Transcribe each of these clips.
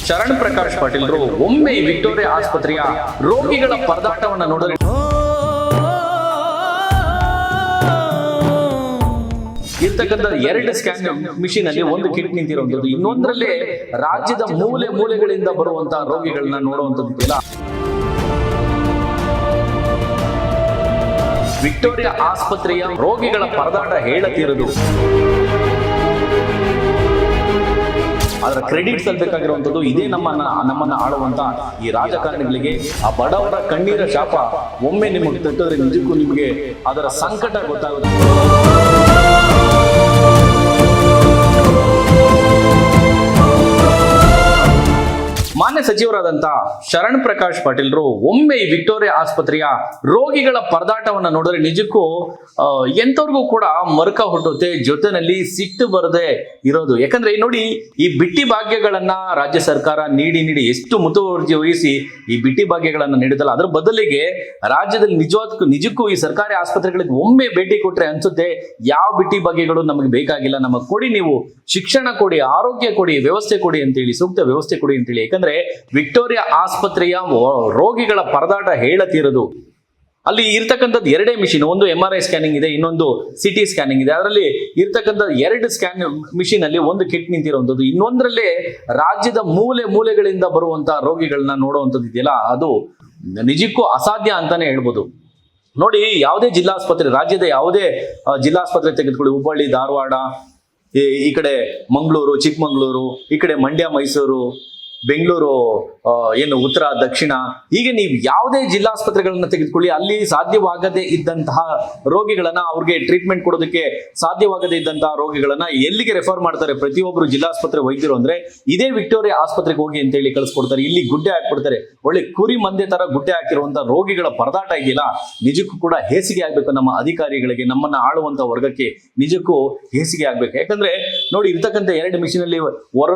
ಶರಣ್ ಪ್ರಕಾಶ್ ಪಾಟೀಲ್ರು ಒಮ್ಮೆ ವಿಕ್ಟೋರಿಯಾ ಆಸ್ಪತ್ರೆಯ ರೋಗಿಗಳ ಪರದಾಟವನ್ನ ನೋಡಿದ್ರೆ ಇರ್ತಕ್ಕಂಥ 2 ಸ್ಕ್ಯಾನ್ ಮಿಷಿನ್ ಅಲ್ಲಿ ಒಂದು ಕಿಟ್ ನಿಂತಿರುವಂತದ್ದು, ಇನ್ನೊಂದರಲ್ಲೇ ರಾಜ್ಯದ ಮೂಲೆ ಮೂಲೆಗಳಿಂದ ಬರುವಂತಹ ರೋಗಿಗಳನ್ನ ನೋಡುವಂತದ್ದು. ವಿಕ್ಟೋರಿಯಾ ಆಸ್ಪತ್ರೆಯ ರೋಗಿಗಳ ಪರದಾಟ ಹೇಳತಿರೋದು. ಅದರ ಕ್ರೆಡಿಟ್ ಸಲ್ಬೇಕಾಗಿರುವಂತದ್ದು ಇದೇ ನಮ್ಮನ್ನ ಆಳುವಂತ ಈ ರಾಜಕಾರಣಿಗಳಿಗೆ. ಆ ಬಡವರ ಕಣ್ಣೀರ ಶಾಪ ಒಮ್ಮೆ ನಿಮಗೆ ತಟ್ಟಿದ್ರೆ ನಿಜಕ್ಕೂ ನಿಮಗೆ ಅದರ ಸಂಕಟ ಗೊತ್ತಾಗುತ್ತೆ. ಮಾನ್ಯ ಸಚಿವರಾದಂತ ಶರಣ್ ಪ್ರಕಾಶ್ ಪಾಟೀಲ್ರು ಒಮ್ಮೆ ಈ ವಿಕ್ಟೋರಿಯಾ ಆಸ್ಪತ್ರೆಯ ರೋಗಿಗಳ ಪರದಾಟವನ್ನ ನೋಡಿದ್ರೆ ನಿಜಕ್ಕೂ ಎಂತವ್ರಿಗೂ ಕೂಡ ಮರುಕ ಹುಟ್ಟುತ್ತೆ, ಜೊತೆನಲ್ಲಿ ಸಿಟ್ಟು ಬರದೆ ಇರೋದು. ಯಾಕಂದ್ರೆ ನೋಡಿ, ಈ ಬಿಟ್ಟಿ ಭಾಗ್ಯಗಳನ್ನ ರಾಜ್ಯ ಸರ್ಕಾರ ನೀಡಿ ಎಷ್ಟು ಮುತುವರ್ಜಿ ವಹಿಸಿ ಈ ಬಿಟ್ಟಿ ಭಾಗ್ಯಗಳನ್ನ ನೀಡಿದಲ್ಲ, ಅದರ ಬದಲಿಗೆ ರಾಜ್ಯದಲ್ಲಿ ನಿಜಕ್ಕೂ ಈ ಸರ್ಕಾರಿ ಆಸ್ಪತ್ರೆಗಳಿಗೆ ಒಮ್ಮೆ ಭೇಟಿ ಕೊಟ್ರೆ ಅನ್ಸುತ್ತೆ ಯಾವ ಬಿಟ್ಟಿ ಭಾಗ್ಯಗಳು ನಮಗೆ ಬೇಕಾಗಿಲ್ಲ, ನಮಗೆ ಕೊಡಿ, ನೀವು ಶಿಕ್ಷಣ ಕೊಡಿ, ಆರೋಗ್ಯ ಕೊಡಿ, ವ್ಯವಸ್ಥೆ ಕೊಡಿ ಅಂತೇಳಿ, ಸೂಕ್ತ ವ್ಯವಸ್ಥೆ ಕೊಡಿ ಅಂತೇಳಿ. ಯಾಕಂದ್ರೆ ವಿಕ್ಟೋರಿಯಾ ಆಸ್ಪತ್ರೆಯ ರೋಗಿಗಳ ಪರದಾಟ ಹೇಳತಿರೋದು. ಅಲ್ಲಿ ಇರ್ತಕ್ಕಂಥದ್ದು 2 ಮಿಷಿನ್, ಒಂದು MRI ಸ್ಕ್ಯಾನಿಂಗ್ ಇದೆ, ಇನ್ನೊಂದು CT ಸ್ಕ್ಯಾನಿಂಗ್ ಇದೆ. ಅದರಲ್ಲಿ ಇರ್ತಕ್ಕಂಥ 2 ಸ್ಕ್ಯಾನ್ ಮಿಷಿನ್ ಅಲ್ಲಿ ಒಂದು ಕಿಟ್ ನಿಂತಿರುವಂತದ್ದು, ಇನ್ನೊಂದರಲ್ಲೇ ರಾಜ್ಯದ ಮೂಲೆ ಮೂಲೆಗಳಿಂದ ಬರುವಂತಹ ರೋಗಿಗಳನ್ನ ನೋಡುವಂಥದ್ದು ಇದೆಯಲ್ಲ, ಅದು ನಿಜಕ್ಕೂ ಅಸಾಧ್ಯ ಅಂತಾನೆ ಹೇಳ್ಬೋದು. ನೋಡಿ, ಯಾವುದೇ ಜಿಲ್ಲಾಸ್ಪತ್ರೆ, ರಾಜ್ಯದ ಯಾವುದೇ ಜಿಲ್ಲಾಸ್ಪತ್ರೆ ತೆಗೆದುಕೊಳ್ಳಿ, ಹುಬ್ಬಳ್ಳಿ, ಧಾರವಾಡ, ಈ ಕಡೆ ಮಂಗಳೂರು, ಚಿಕ್ಕಮಗಳೂರು, ಈ ಕಡೆ ಮಂಡ್ಯ, ಮೈಸೂರು, ಬೆಂಗಳೂರು, ಏನು ಉತ್ತರ, ದಕ್ಷಿಣ, ಹೀಗೆ ನೀವು ಯಾವುದೇ ಜಿಲ್ಲಾಸ್ಪತ್ರೆಗಳನ್ನ ತೆಗೆದುಕೊಳ್ಳಿ, ಅಲ್ಲಿ ಸಾಧ್ಯವಾಗದೇ ಇದ್ದಂತಹ ರೋಗಿಗಳನ್ನ, ಅವ್ರಿಗೆ ಟ್ರೀಟ್ಮೆಂಟ್ ಕೊಡೋದಕ್ಕೆ ಸಾಧ್ಯವಾಗದೇ ಇದ್ದಂತಹ ರೋಗಿಗಳನ್ನ ಎಲ್ಲಿಗೆ ರೆಫರ್ ಮಾಡ್ತಾರೆ ಪ್ರತಿಯೊಬ್ಬರು ಜಿಲ್ಲಾಸ್ಪತ್ರೆ ವೈದ್ಯರು ಅಂದ್ರೆ ಇದೇ ವಿಕ್ಟೋರಿಯಾ ಆಸ್ಪತ್ರೆಗೆ ಹೋಗಿ ಅಂತ ಹೇಳಿ ಕಳಿಸ್ಕೊಡ್ತಾರೆ. ಇಲ್ಲಿ ಗುಡ್ಡೆ ಹಾಕ್ಬಿಡ್ತಾರೆ. ಒಳ್ಳೆ ಕುರಿ ಮಂದೆ ತರ ಗುಡ್ಡೆ ಹಾಕಿರುವಂತಹ ರೋಗಿಗಳ ಪರದಾಟ ಇದೆಯಲ್ಲ, ನಿಜಕ್ಕೂ ಕೂಡ ಹೇಸಿಗೆ ಆಗ್ಬೇಕು. ನಮ್ಮ ಅಧಿಕಾರಿಗಳಿಗೆ, ನಮ್ಮನ್ನ ಆಳುವಂತ ವರ್ಗಕ್ಕೆ ನಿಜಕ್ಕೂ ಹೇಸಿಗೆ ಆಗ್ಬೇಕು. ಯಾಕಂದ್ರೆ ನೋಡಿ, ಇರ್ತಕ್ಕಂಥ 2 ಮಿಷಿನ್ ಅಲ್ಲಿ ಹೊರ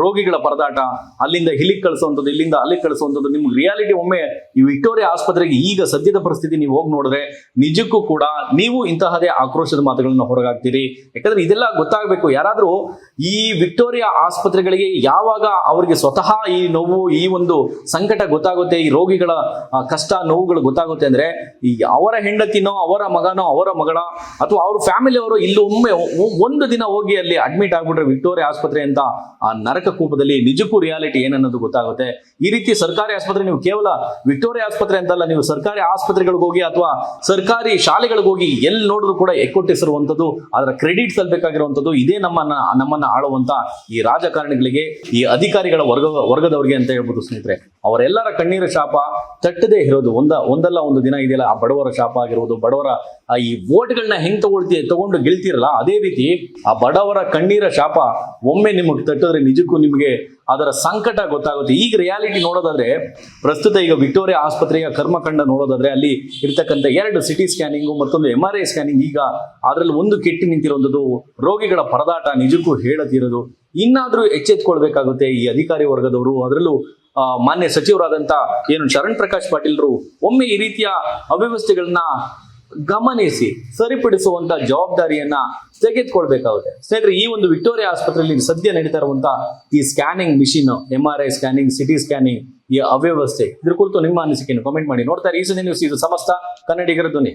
ರೋಗಿಗಳ ಪರದಾಟ, ಅಲ್ಲಿಂದ ಇಲ್ಲಿಗೆ ಕಳಿಸುವಂಥದ್ದು, ಇಲ್ಲಿಂದ ಅಲ್ಲಿಗೆ ಕಳಿಸುವಂಥದ್ದು. ನಿಮ್ಗೆ ರಿಯಾಲಿಟಿ ಒಮ್ಮೆ ಈ ವಿಕ್ಟೋರಿಯಾ ಆಸ್ಪತ್ರೆಗೆ ಈಗ ಸದ್ಯದ ಪರಿಸ್ಥಿತಿ ನೀವು ಹೋಗಿ ನೋಡಿದ್ರೆ ನಿಜಕ್ಕೂ ಕೂಡ ನೀವು ಇಂತಹದೇ ಆಕ್ರೋಶದ ಮಾತುಗಳನ್ನ ಹೊರಗಾಗ್ತೀರಿ. ಯಾಕಂದ್ರೆ ಇದೆಲ್ಲ ಗೊತ್ತಾಗಬೇಕು. ಯಾರಾದ್ರೂ ಈ ವಿಕ್ಟೋರಿಯಾ ಆಸ್ಪತ್ರೆಗಳಿಗೆ ಯಾವಾಗ ಅವ್ರಿಗೆ ಸ್ವತಃ ಈ ನೋವು, ಈ ಒಂದು ಸಂಕಟ ಗೊತ್ತಾಗುತ್ತೆ, ಈ ರೋಗಿಗಳ ಕಷ್ಟ ನೋವುಗಳು ಗೊತ್ತಾಗುತ್ತೆ ಅಂದ್ರೆ ಅವರ ಹೆಂಡತಿನೋ, ಅವರ ಮಗನೋ, ಅವರ ಮಗಳ, ಅಥವಾ ಅವ್ರ ಫ್ಯಾಮಿಲಿಯವರು ಇಲ್ಲಿ ಒಮ್ಮೆ ಒಂದು ದಿನ ಹೋಗಿ ಅಲ್ಲಿ ಅಡ್ಮಿಟ್ ಆಗ್ಬಿಟ್ರೆ ವಿಕ್ಟೋರಿಯಾ ಆಸ್ಪತ್ರೆ ಅಂತ ಆ ನರಕ ಕೂಪದಲ್ಲಿ ನಿಜಕ್ಕೂ ರಿಯಾಲಿಟಿ ಏನನ್ನೋದು ಗೊತ್ತಾಗುತ್ತೆ. ಈ ರೀತಿ ಸರ್ಕಾರಿ ಆಸ್ಪತ್ರೆ, ನೀವು ಕೇವಲ ವಿಕ್ಟೋರಿಯಾ ಆಸ್ಪತ್ರೆ ಅಂತಲ್ಲ, ನೀವು ಸರ್ಕಾರಿ ಆಸ್ಪತ್ರೆಗಳಿಗೆ ಹೋಗಿ ಅಥವಾ ಸರ್ಕಾರಿ ಶಾಲೆಗಳಿಗೆ ಹೋಗಿ ಎಲ್ಲಿ ನೋಡಿದ್ರು ಕೂಡ ಎಕ್ಕೊಟ್ಟಿಸಿರುವಂತದ್ದು, ಅದರ ಕ್ರೆಡಿಟ್ ಸಲ್ಬೇಕಾಗಿರುವಂತದ್ದು ಇದೇ ನಮ್ಮನ್ನ ಆಳುವಂತ ಈ ರಾಜಕಾರಣಿಗಳಿಗೆ, ಈ ಅಧಿಕಾರಿಗಳ ವರ್ಗದವರಿಗೆ ಅಂತ ಹೇಳ್ಬೋದು ಸ್ನೇಹಿತರೆ. ಅವರೆಲ್ಲರ ಕಣ್ಣೀರ ಶಾಪ ತಟ್ಟದೇ ಇರೋದು ಒಂದಲ್ಲ ಒಂದು ದಿನ ಇದೆಯಲ್ಲ, ಆ ಬಡವರ ಶಾಪ ಆಗಿರ್ಬೋದು, ಬಡವರ ಈ ವೋಟ್ಗಳನ್ನ ಹೆಂಗ್ ತಗೊಂಡು ಗೆಲ್ತಿರಲ್ಲ, ಅದೇ ರೀತಿ ಆ ಬಡವರ ಕಣ್ಣೀರ ಶಾಪ ಒಮ್ಮೆ ನಿಮಗೆ ತಟ್ಟಿದ್ರೆ ನಿಜಕ್ಕೂ ನಿಮಗೆ ಅದರ ಸಂಕಟ ಗೊತ್ತಾಗುತ್ತೆ. ಈಗ ರಿಯಾಲಿಟಿ ನೋಡೋದಾದ್ರೆ, ಪ್ರಸ್ತುತ ಈಗ ವಿಕ್ಟೋರಿಯಾ ಆಸ್ಪತ್ರೆಯ ಕರ್ಮಕಾಂಡ ನೋಡೋದಾದ್ರೆ, ಅಲ್ಲಿ ಇರ್ತಕ್ಕಂಥ 2 CT ಸ್ಕ್ಯಾನಿಂಗು, ಮತ್ತೊಂದು MRI ಸ್ಕ್ಯಾನಿಂಗ್, ಈಗ ಅದರಲ್ಲಿ ಒಂದು ಕಿಟ್ ನಿಂತಿರುವಂಥದ್ದು, ರೋಗಿಗಳ ಪರದಾಟ ನಿಜಕ್ಕೂ ಹೇಳತಿರೋದು. ಇನ್ನಾದ್ರೂ ಎಚ್ಚೆತ್ಕೊಳ್ಬೇಕಾಗುತ್ತೆ ಈ ಅಧಿಕಾರಿ ವರ್ಗದವರು, ಅದರಲ್ಲೂ ಮಾನ್ಯ ಸಚಿವರಾದಂತ ಏನು ಶರಣ್ ಪ್ರಕಾಶ್ ಪಾಟೀಲ್ರು ಒಮ್ಮೆ ಈ ರೀತಿಯ ಅವ್ಯವಸ್ಥೆಗಳನ್ನ ಗಮನಿಸಿ ಸರಿಪಡಿಸುವಂತ ಜವಾಬ್ದಾರಿಯನ್ನ ತೆಗೆದುಕೊಳ್ಬೇಕಾಗುತ್ತೆ. ಸ್ನೇಹಿತರೆ, ಈ ಒಂದು ವಿಕ್ಟೋರಿಯಾ ಆಸ್ಪತ್ರೆಯಲ್ಲಿ ಸದ್ಯ ನಡೀತಾ ಇರುವಂತ ಈ scanning machine, MRI scanning, CT scanning, ಈ ಅವ್ಯವಸ್ಥೆ, ಇದ್ರ ಕುರಿತು ನಿಮ್ಮ ಅನಿಸಿಕೆಯನ್ನು ಕಾಮೆಂಟ್ ಮಾಡಿ. ನೋಡ್ತಾರೆ ಈ ಸುದ್ದಿ ನ್ಯೂಸ್, ಇದು ಸಮಸ್ತ ಕನ್ನಡಿಗರ ಧ್ವನಿ.